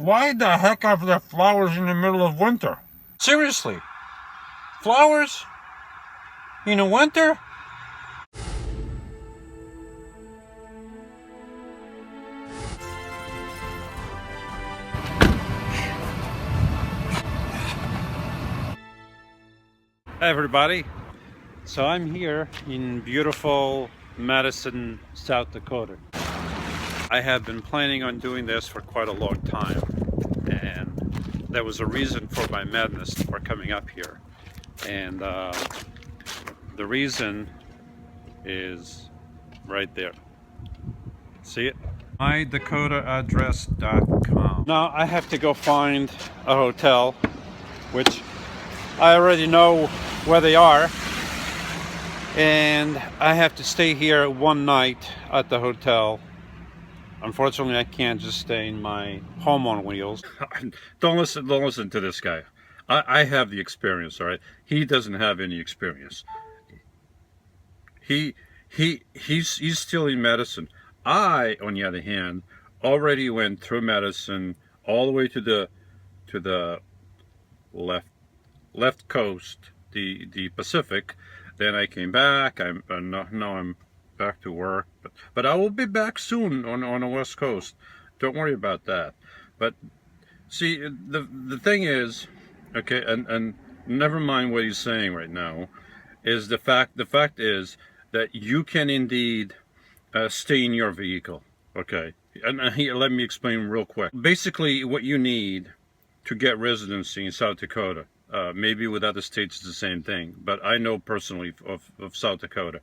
Why the heck are there flowers in the middle of winter? Seriously? Flowers? In the winter? Hey everybody. So I'm here in beautiful Madison, South Dakota. I have been planning on doing this for quite a long time, and there was a reason for my madness for coming up here. And the reason is right there. See it? MyDakotaAddress.com. Now I have to go find a hotel, which I already know where they are, and I have to stay here one night at the hotel. Unfortunately, I can't just stay in my home on wheels. Don't listen to this guy. I have the experience, all right? He doesn't have any experience. He's still in Madison. I, on the other hand, already went through Madison all the way to the left coast, the Pacific. Then I came back. Now I'm back to work, but I will be back soon on the West Coast. Don't worry about that. But see, the thing is, okay, and never mind what he's saying right now, is the fact is that you can indeed stay in your vehicle. Okay, and here, let me explain real quick. Basically, what you need to get residency in South Dakota, maybe with other states it's the same thing, but I know personally of South Dakota,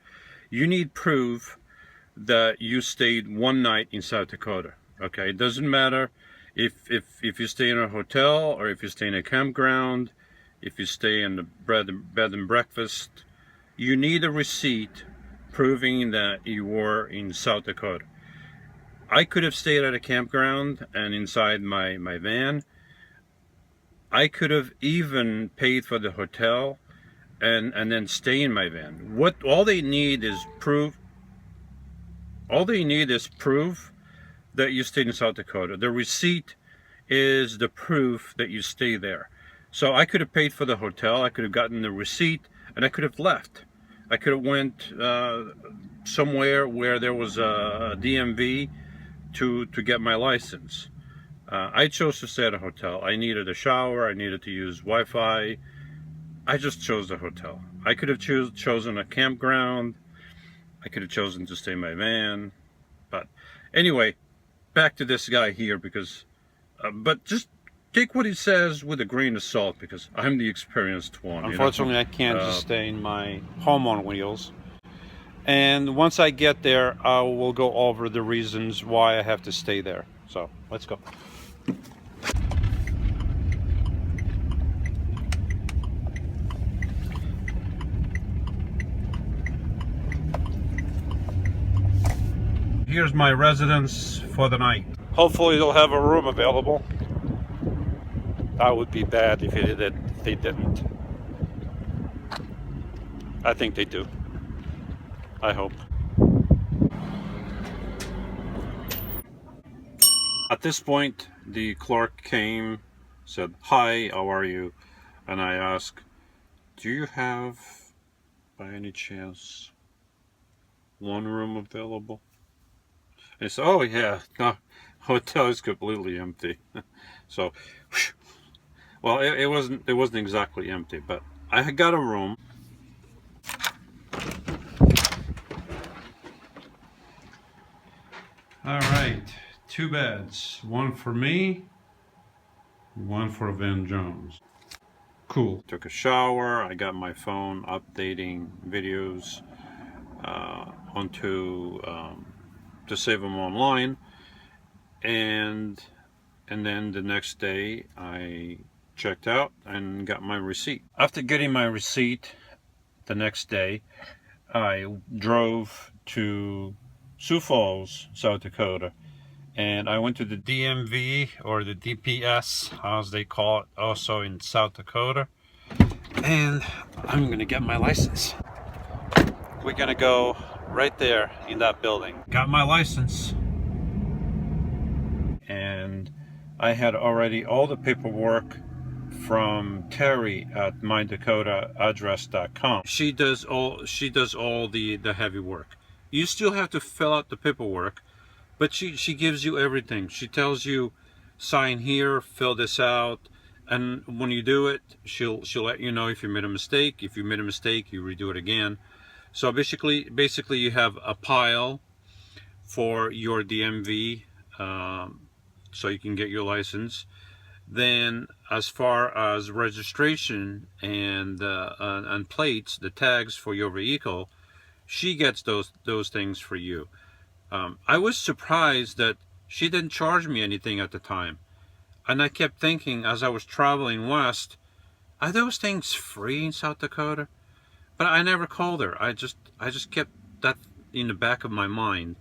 you need proof that you stayed one night in South Dakota. Okay, it doesn't matter if you stay in a hotel or if you stay in a campground, if you stay in the bed and breakfast. You need a receipt proving that you were in South Dakota. I could have stayed at a campground and inside my van. I could have even paid for the hotel and then stay in my van. All they need is proof. All they need is proof that you stayed in South Dakota. The receipt is the proof that you stay there. So I could have paid for the hotel, I could have gotten the receipt, and I could have left. I could have went somewhere where there was a DMV to get my license. I chose to stay at a hotel. I needed a shower, I needed to use Wi-Fi. I just chose the hotel. I could have chosen a campground. I could have chosen to stay in my van. But anyway, back to this guy here, because but just take what he says with a grain of salt, because I'm the experienced one. Unfortunately, I can't just stay in my home on wheels. And once I get there, I will go over the reasons why I have to stay there. So let's go. Here's my residence for the night. Hopefully they'll have a room available. That would be bad if they didn't. I think they do. I hope. At this point, the clerk came, said, "Hi, how are you?" And I asked, "Do you have, by any chance, one room available?" And he said, "Oh yeah, no, hotel is completely empty." So, well, it wasn't exactly empty, but I had got a room. All right, 2 beds, one for me, one for Van Jones. Cool. Took a shower. I got my phone updating videos onto to save them online, and then the next day I checked out and got my receipt. After getting my receipt the next day, I drove to Sioux Falls, South Dakota, and I went to the DMV, or the DPS as they call it, also in South Dakota, and I'm gonna get my license. We're gonna go right there in that building. Got my license, and I had already all the paperwork from Terry at mydakotaAddress.com. She does all the heavy work. You still have to fill out the paperwork, but she gives you everything. She tells you, sign here, fill this out, and when you do it, she'll let you know if you made a mistake. If you made a mistake, you redo it again. So basically you have a pile for your DMV, so you can get your license. Then, as far as registration and plates, the tags for your vehicle, she gets those things for you. I was surprised that she didn't charge me anything at the time, and I kept thinking as I was traveling west, are those things free in South Dakota? But I never called her. I just kept that in the back of my mind.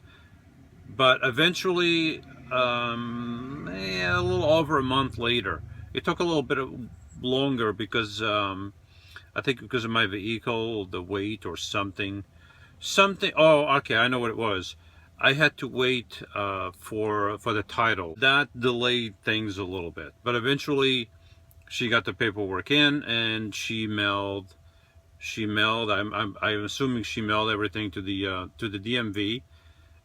But eventually, a little over a month later, it took a little bit longer because I think because of my vehicle, the weight or something. Oh, okay, I know what it was. I had to wait for the title. That delayed things a little bit, but eventually she got the paperwork in and she mailed. I'm assuming she mailed everything to the DMV,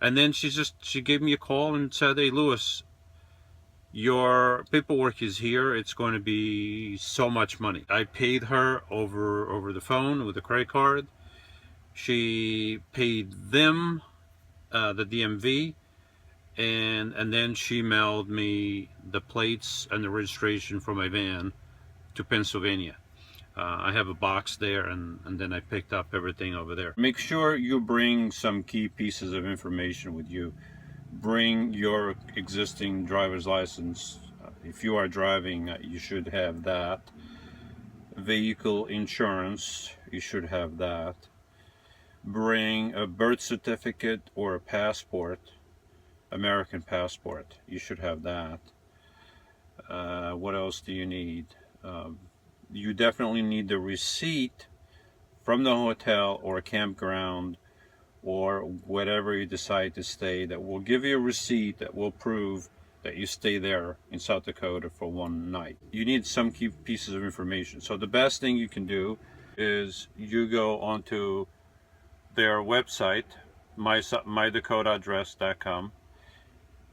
and then she gave me a call and said, "Hey, Lewis, your paperwork is here. It's going to be so much money." I paid her over the phone with a credit card. She paid them, the DMV, and then she mailed me the plates and the registration for my van to Pennsylvania. I have a box there, and then I picked up everything over there. Make sure you bring some key pieces of information with you. Bring your existing driver's license. If you are driving, you should have that. Vehicle insurance, you should have that. Bring a birth certificate or a passport, American passport, you should have that. What else do you need? You definitely need the receipt from the hotel or campground or whatever you decide to stay that will give you a receipt that will prove that you stay there in South Dakota for one night. You need some key pieces of information. So the best thing you can do is you go onto their website, mydakotaAddress.com,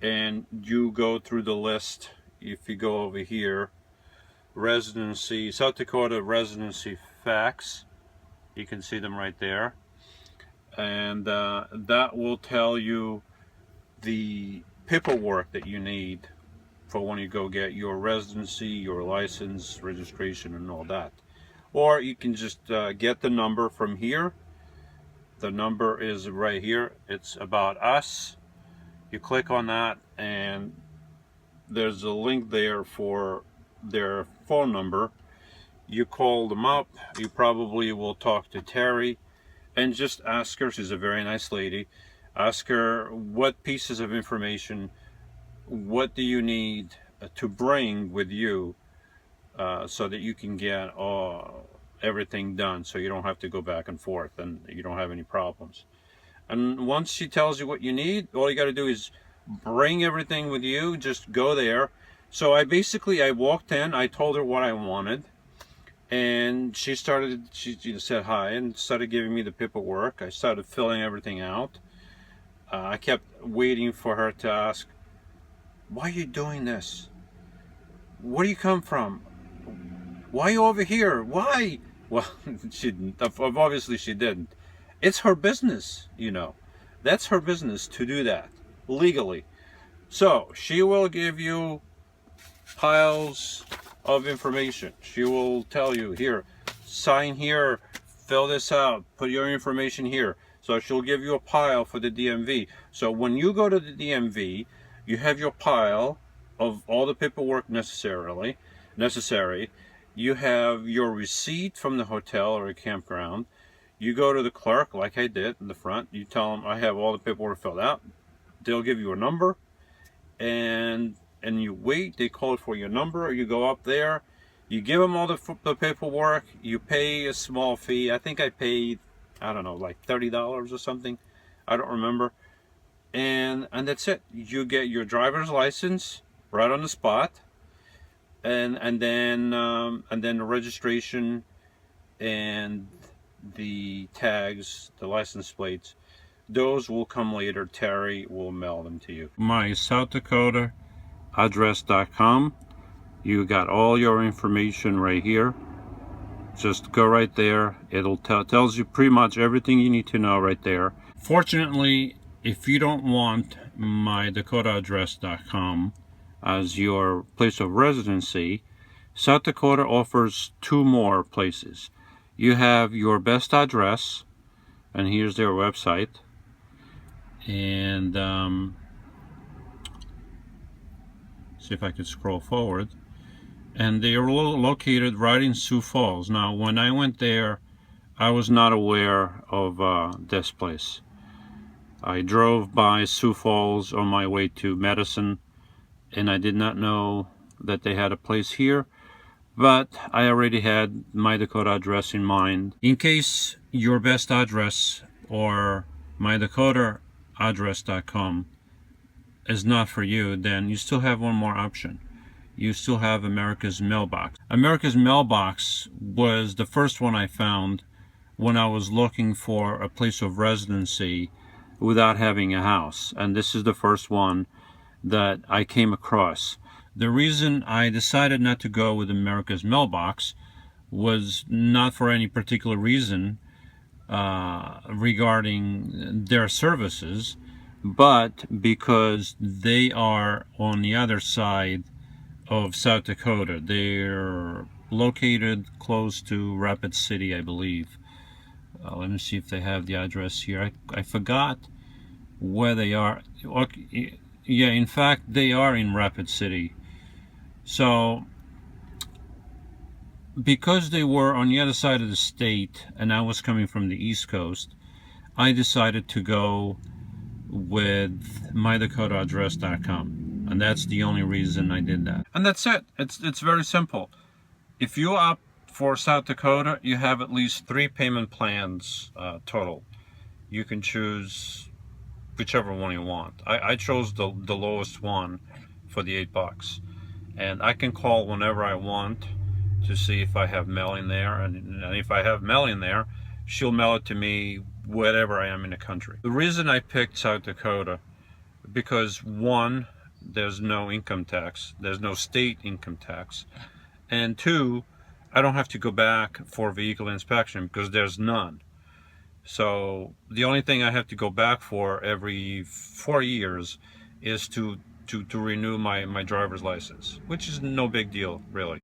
and you go through the list. If you go over here, residency, South Dakota residency facts, you can see them right there, and that will tell you the paperwork that you need for when you go get your residency, your license, registration, and all that. Or you can just get the number from here. The number is right here. It's About Us. You click on that, and there's a link there for their phone number. You call them up. You probably will talk to Terry and just ask her. She's a very nice lady. Ask her what pieces of information, what do you need to bring with you, so that you can get everything done, so you don't have to go back and forth and you don't have any problems. And once she tells you what you need, all you got to do is bring everything with you. Just go there. So I walked in, I told her what I wanted, and she said hi and started giving me the paperwork. I started filling everything out. I kept waiting for her to ask, "Why are you doing this? Where do you come from? Why are you over here? Why?" Well, obviously she didn't. It's her business, That's her business to do that legally. So she will give you piles of information. She will tell you, here, sign here, fill this out, put your information here. So she'll give you a pile for the DMV. So when you go to the DMV, you have your pile of all the paperwork necessary. You have your receipt from the hotel or a campground. You go to the clerk, like I did in the front. You tell them I have all the paperwork filled out. They'll give you a number, and you wait. They call it for your number. You go up there. You give them all the paperwork. You pay a small fee. I think I paid, I don't know, like $30 or something. I don't remember. And that's it. You get your driver's license. right on the spot, and then the registration and the tags, the license plates, those will come later. Terry will mail them to you. My South Dakota address.com. You got all your information right here. Just go right there. It'll tells you pretty much everything you need to know right there. Fortunately, if you don't want my DakotaAddress.com as your place of residency, South Dakota offers two more places. You have your best address, and here's their website. And see if I can scroll forward. And they are located right in Sioux Falls. Now, when I went there, I was not aware of this place. I drove by Sioux Falls on my way to Medicine, and I did not know that they had a place here, but I already had my Dakota address in mind. In case your best address or my DakotaAddress.com is not for you, then you still have one more option. You still have America's Mailbox. America's Mailbox was the first one I found when I was looking for a place of residency without having a house, and this is the first one that I came across. The reason I decided not to go with America's Mailbox was not for any particular reason regarding their services, but because they are on the other side of South Dakota. They're located close to Rapid City, I believe. Let me see if they have the address here. I forgot where they are. Okay, yeah, in fact, they are in Rapid City. So, because they were on the other side of the state, and I was coming from the East Coast, I decided to go with MyDakotaAddress.com. And that's the only reason I did that. And that's it. It's very simple. If you opt for South Dakota, you have at least 3 payment plans total. You can choose whichever one you want. I chose the lowest one for the $8. And I can call whenever I want to see if I have mail in there. And if I have mail in there, she'll mail it to me wherever I am in the country. The reason I picked South Dakota, because one, there's no income tax. There's no state income tax. And 2, I don't have to go back for vehicle inspection because there's none. So the only thing I have to go back for every 4 years is to renew my driver's license, which is no big deal, really.